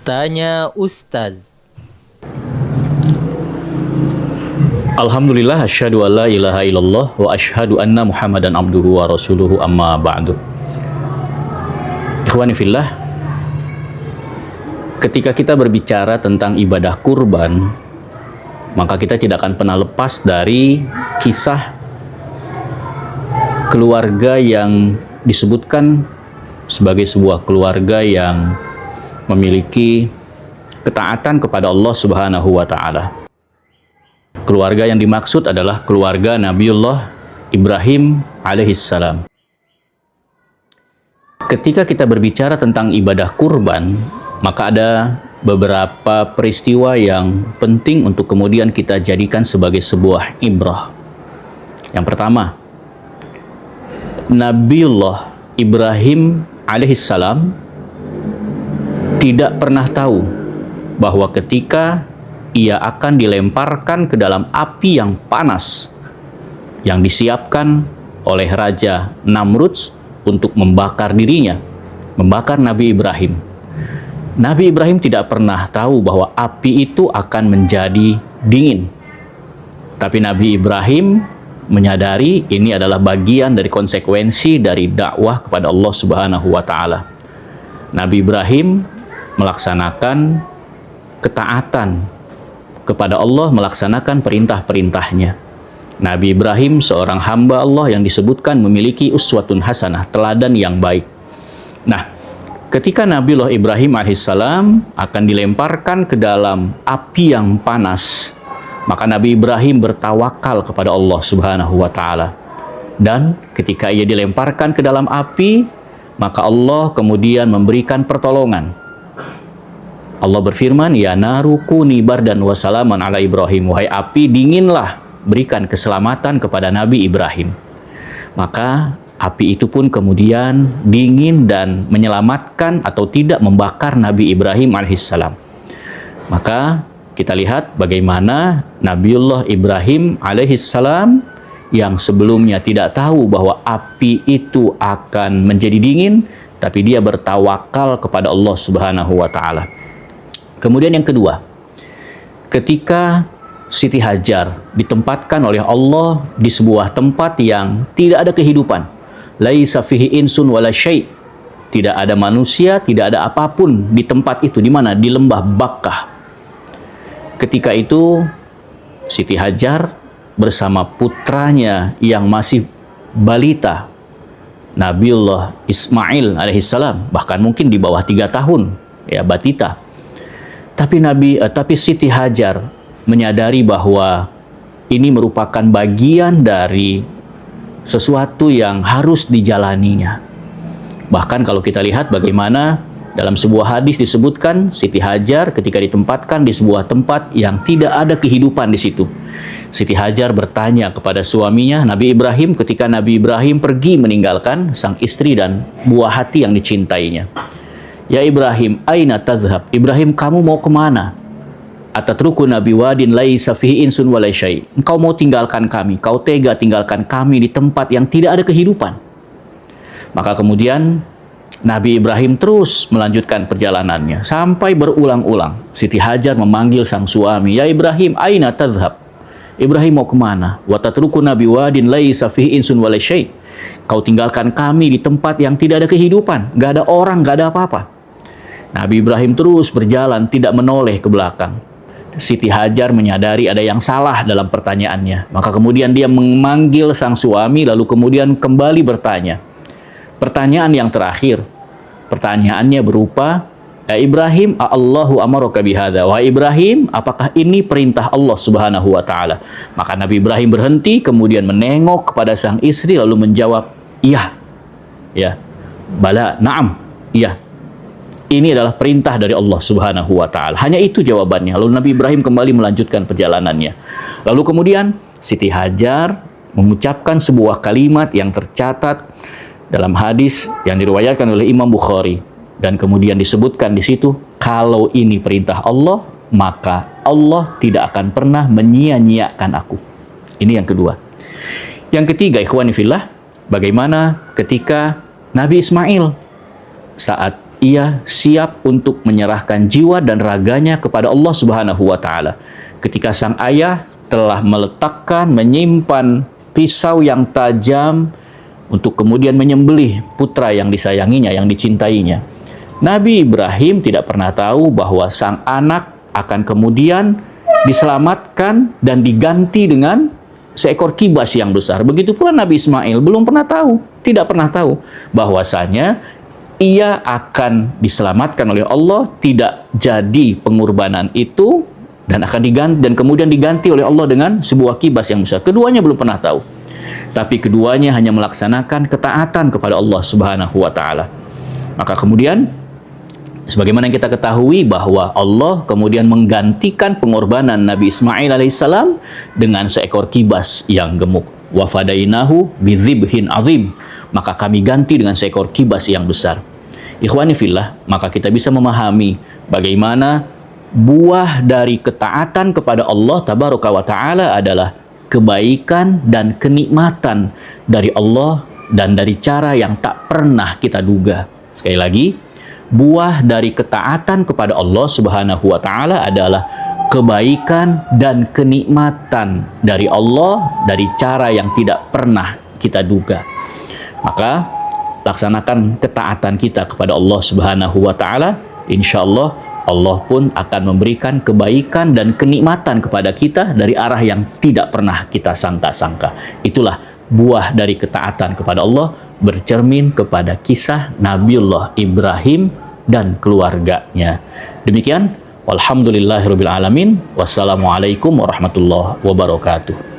Tanya Ustaz. Alhamdulillah, asyhadu an la ilaha illallah wa asyhadu anna Muhammadan abduhu wa rasuluhu amma ba'du. Ikhwani fillah, ketika kita berbicara tentang ibadah kurban, maka kita tidak akan pernah lepas dari kisah keluarga yang disebutkan sebagai sebuah keluarga yang memiliki ketaatan kepada Allah Subhanahu wa taala. Keluarga yang dimaksud adalah keluarga Nabiullah Ibrahim alaihissalam. Ketika kita berbicara tentang ibadah kurban, maka ada beberapa peristiwa yang penting untuk kemudian kita jadikan sebagai sebuah ibrah. Yang pertama, Nabiullah Ibrahim alaihissalam tidak pernah tahu bahwa ketika ia akan dilemparkan ke dalam api yang panas yang disiapkan oleh Raja Namrud untuk membakar dirinya, membakar Nabi Ibrahim. Nabi Ibrahim tidak pernah tahu bahwa api itu akan menjadi dingin. Tapi Nabi Ibrahim menyadari ini adalah bagian dari konsekuensi dari dakwah kepada Allah Subhanahu wa taala. Nabi Ibrahim melaksanakan ketaatan kepada Allah, melaksanakan perintah-perintahnya. Nabi Ibrahim seorang hamba Allah yang disebutkan memiliki uswatun hasanah, teladan yang baik. Nah, ketika Nabiullah Ibrahim alaihissalam akan dilemparkan ke dalam api yang panas, maka Nabi Ibrahim bertawakal kepada Allah Subhanahu wa taala. Dan ketika ia dilemparkan ke dalam api, maka Allah kemudian memberikan pertolongan. Allah berfirman, "Ya naru kuni bardan wa salaman ala Ibrahim." Wahai api, dinginlah, berikan keselamatan kepada Nabi Ibrahim. Maka api itu pun kemudian dingin dan menyelamatkan atau tidak membakar Nabi Ibrahim alaihissalam. Maka kita lihat bagaimana Nabiullah Ibrahim alaihissalam yang sebelumnya tidak tahu bahwa api itu akan menjadi dingin, tapi dia bertawakal kepada Allah Subhanahu wa taala. Kemudian yang kedua, ketika Siti Hajar ditempatkan oleh Allah di sebuah tempat yang tidak ada kehidupan, laisa fihi insun wala syai', tidak ada manusia, tidak ada apapun di tempat itu, di mana? Di lembah Bakkah. Ketika itu Siti Hajar bersama putranya yang masih balita, Nabiullah Ismail alaihissalam, bahkan mungkin di bawah 3 tahun, ya, batita. Tapi Siti Hajar menyadari bahwa ini merupakan bagian dari sesuatu yang harus dijalaninya. Bahkan kalau kita lihat bagaimana dalam sebuah hadis disebutkan Siti Hajar ketika ditempatkan di sebuah tempat yang tidak ada kehidupan di situ. Siti Hajar bertanya kepada suaminya Nabi Ibrahim ketika Nabi Ibrahim pergi meninggalkan sang istri dan buah hati yang dicintainya. "Ya Ibrahim, aina tazhab?" Ibrahim, kamu mau kemana? "Atatruku nabi wadin laisa fihi insun wala syai'." Engkau mau tinggalkan kami, kau tega tinggalkan kami di tempat yang tidak ada kehidupan. Maka kemudian Nabi Ibrahim terus melanjutkan perjalanannya sampai berulang-ulang Siti Hajar memanggil sang suami, "Ya Ibrahim, aina tazhab?" Ibrahim mau kemana? "Wa tatruku nabi wadin laisa fihi insun wala syai'." Kau tinggalkan kami di tempat yang tidak ada kehidupan, gak ada orang, gak ada apa-apa. Nabi Ibrahim terus berjalan, tidak menoleh ke belakang. Siti Hajar menyadari ada yang salah dalam pertanyaannya. Maka kemudian dia memanggil sang suami, lalu kemudian kembali bertanya. Pertanyaan yang terakhir, pertanyaannya berupa, "Ya Ibrahim, Allahu amaraka bihadza?" Wahai Ibrahim, apakah ini perintah Allah Subhanahu wa taala? Maka Nabi Ibrahim berhenti, kemudian menengok kepada sang istri lalu menjawab, "Iya." Ya. "Bala, na'am." Iya. Ini adalah perintah dari Allah Subhanahu wa taala. Hanya itu jawabannya. Lalu Nabi Ibrahim kembali melanjutkan perjalanannya. Lalu kemudian Siti Hajar mengucapkan sebuah kalimat yang tercatat dalam hadis yang diriwayatkan oleh Imam Bukhari. Dan kemudian disebutkan di situ, kalau ini perintah Allah, maka Allah tidak akan pernah menyia-nyiakan aku. Ini yang kedua. Yang ketiga, ikhwani fillah, bagaimana ketika Nabi Ismail saat ia siap untuk menyerahkan jiwa dan raganya kepada Allah Subhanahu wa taala. Ketika sang ayah telah meletakkan, menyimpan pisau yang tajam untuk kemudian menyembelih putra yang disayanginya, yang dicintainya. Nabi Ibrahim tidak pernah tahu bahwa sang anak akan kemudian diselamatkan dan diganti dengan seekor kibas yang besar. Begitu pula Nabi Ismail belum pernah tahu, tidak pernah tahu bahwasanya ia akan diselamatkan oleh Allah, tidak jadi pengorbanan itu, dan akan diganti, dan kemudian diganti oleh Allah dengan sebuah kibas yang besar. Keduanya belum pernah tahu, tapi keduanya hanya melaksanakan ketaatan kepada Allah Subhanahu wa taala. Maka kemudian sebagaimana yang kita ketahui bahwa Allah kemudian menggantikan pengorbanan Nabi Ismail alaihissalam dengan seekor kibas yang gemuk. Wa fadainahu bidzibhin azim. Maka kami ganti dengan seekor kibas yang besar. Ikhwani fillah, maka kita bisa memahami bagaimana buah dari ketaatan kepada Allah tabaraka wa taala adalah kebaikan dan kenikmatan dari Allah dan dari cara yang tak pernah kita duga. Sekali lagi, buah dari ketaatan kepada Allah Subhanahu wa taala adalah kebaikan dan kenikmatan dari Allah dari cara yang tidak pernah kita duga. Maka laksanakan ketaatan kita kepada Allah Subhanahu wa taala, insyaallah Allah pun akan memberikan kebaikan dan kenikmatan kepada kita dari arah yang tidak pernah kita sangka-sangka. Itulah buah dari ketaatan kepada Allah, bercermin kepada kisah Nabiullah Ibrahim dan keluarganya. Demikian, walhamdulillahirabbil alamin. Wassalamualaikum warahmatullahi wabarakatuh.